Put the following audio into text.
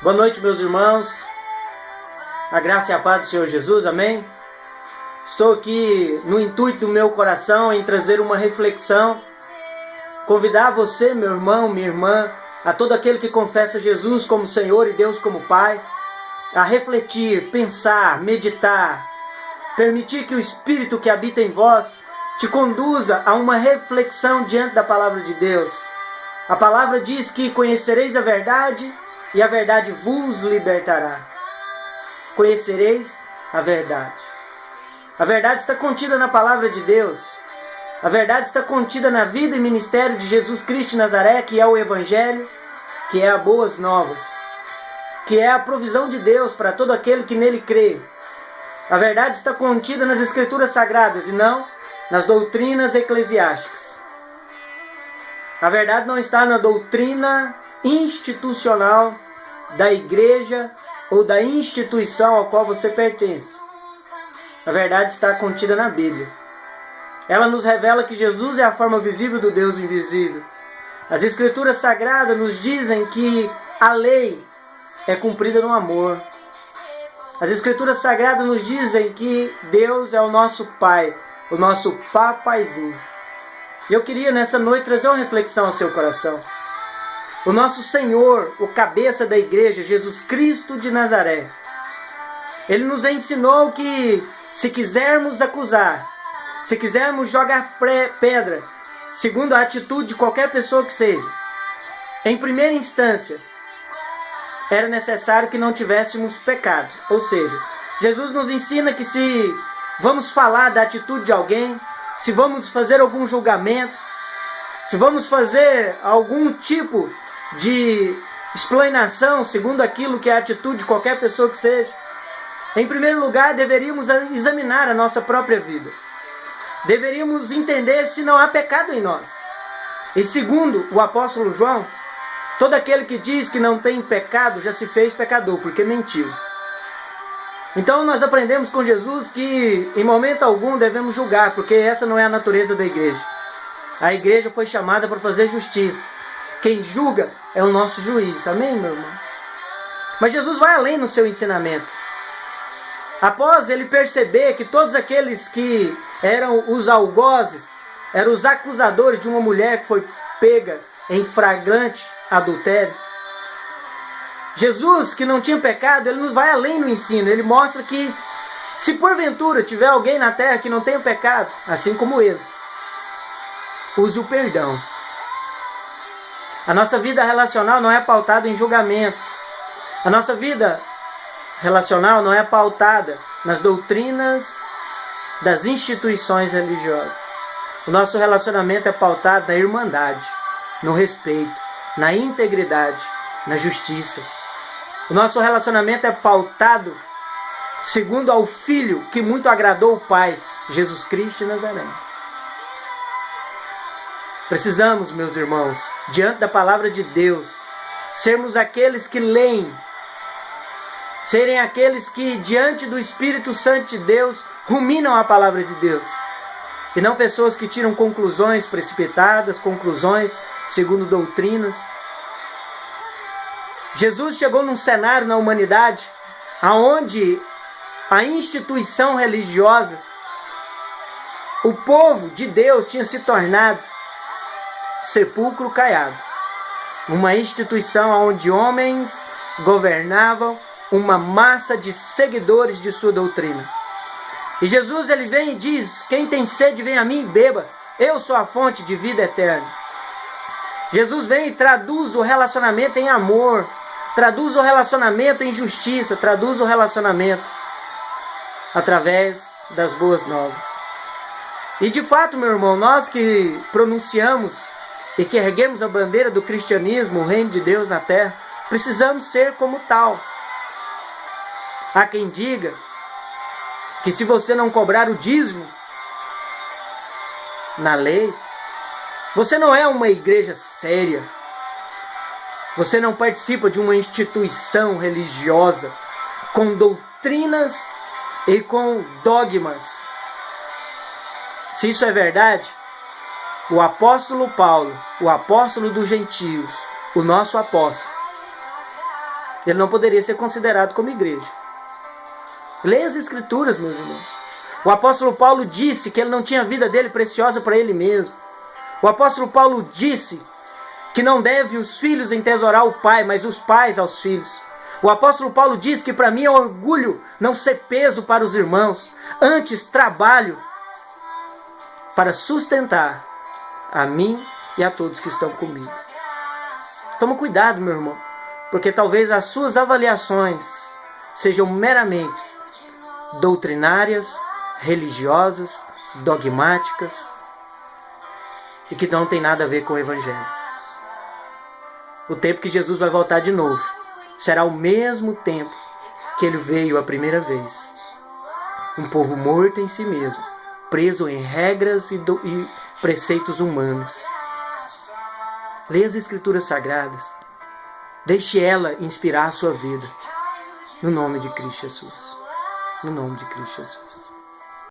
Boa noite, meus irmãos. A graça e a paz do Senhor Jesus, amém? Estou aqui no intuito do meu coração em trazer uma reflexão, convidar você, meu irmão, minha irmã, a todo aquele que confessa Jesus como Senhor e Deus como Pai, a refletir, pensar, meditar, permitir que o Espírito que habita em vós te conduza a uma reflexão diante da palavra de Deus. A palavra diz que conhecereis a verdade e a verdade vos libertará. Conhecereis a verdade. A verdade está contida na palavra de Deus. A verdade está contida na vida e ministério de Jesus Cristo de Nazaré, que é o Evangelho, que é a boas novas, que é a provisão de Deus para todo aquele que nele crê. A verdade está contida nas Escrituras Sagradas e não nas doutrinas eclesiásticas. A verdade não está na doutrina institucional da igreja ou da instituição ao qual você pertence. A verdade está contida na Bíblia. Ela nos revela que Jesus é a forma visível do Deus invisível. As Escrituras Sagradas nos dizem que a lei é cumprida no amor. As Escrituras Sagradas nos dizem que Deus é o nosso Pai, o nosso papaizinho. E eu queria nessa noite trazer uma reflexão ao seu coração. O nosso Senhor, o cabeça da igreja, Jesus Cristo de Nazaré, Ele nos ensinou que se quisermos acusar, se quisermos jogar pedra, segundo a atitude de qualquer pessoa que seja, em primeira instância, era necessário que não tivéssemos pecado. Ou seja, Jesus nos ensina que se vamos falar da atitude de alguém, se vamos fazer algum julgamento, se vamos fazer algum tipo de explanação segundo aquilo que é a atitude de qualquer pessoa que seja, em primeiro lugar deveríamos examinar a nossa própria vida. Deveríamos entender se não há pecado em nós. E segundo o apóstolo João, todo aquele que diz que não tem pecado já se fez pecador, porque mentiu. Então nós aprendemos com Jesus que em momento algum devemos julgar, porque essa não é a natureza da igreja. A igreja foi chamada para fazer justiça. Quem julga é o nosso juiz. Amém, meu irmão? Mas Jesus vai além no seu ensinamento. Após ele perceber que todos aqueles que eram os algozes, eram os acusadores de uma mulher que foi pega em flagrante adultério, Jesus, que não tinha pecado, ele nos vai além no ensino. Ele mostra que se porventura tiver alguém na terra que não tenha pecado, assim como ele, use o perdão. A nossa vida relacional não é pautada em julgamentos. A nossa vida relacional não é pautada nas doutrinas das instituições religiosas. O nosso relacionamento é pautado na irmandade, no respeito, na integridade, na justiça. O nosso relacionamento é pautado segundo ao Filho que muito agradou o Pai, Jesus Cristo de Nazaré. Precisamos, meus irmãos, diante da palavra de Deus, sermos aqueles que leem, serem aqueles que, diante do Espírito Santo de Deus, ruminam a palavra de Deus. E não pessoas que tiram conclusões precipitadas, conclusões segundo doutrinas. Jesus chegou num cenário na humanidade onde a instituição religiosa, o povo de Deus tinha se tornado sepulcro caiado. Uma instituição onde homens governavam uma massa de seguidores de sua doutrina. E Jesus ele vem e diz: quem tem sede vem a mim e beba, eu sou a fonte de vida eterna. Jesus vem e traduz o relacionamento em amor, traduz o relacionamento em justiça, traduz o relacionamento através das boas novas. E de fato, meu irmão, nós que pronunciamos e que erguemos a bandeira do cristianismo, o reino de Deus na terra, precisamos ser como tal. Há quem diga que se você não cobrar o dízimo na lei, você não é uma igreja séria. Você não participa de uma instituição religiosa com doutrinas e com dogmas. Se isso é verdade, o apóstolo Paulo, o apóstolo dos gentios, o nosso apóstolo, ele não poderia ser considerado como igreja. Leia as Escrituras, meus irmãos. O apóstolo Paulo disse que ele não tinha a vida dele preciosa para ele mesmo. O apóstolo Paulo disse que não deve os filhos entesourar o pai, mas os pais aos filhos. O apóstolo Paulo diz que para mim é orgulho não ser peso para os irmãos, antes trabalho para sustentar a mim e a todos que estão comigo. Toma cuidado, meu irmão, porque talvez as suas avaliações sejam meramente doutrinárias, religiosas, dogmáticas e que não tem nada a ver com o Evangelho. O tempo que Jesus vai voltar de novo será o mesmo tempo que ele veio a primeira vez. Um povo morto em si mesmo, preso em regras e preceitos humanos. Leia as Escrituras Sagradas. Deixe ela inspirar a sua vida. No nome de Cristo Jesus. No nome de Cristo Jesus.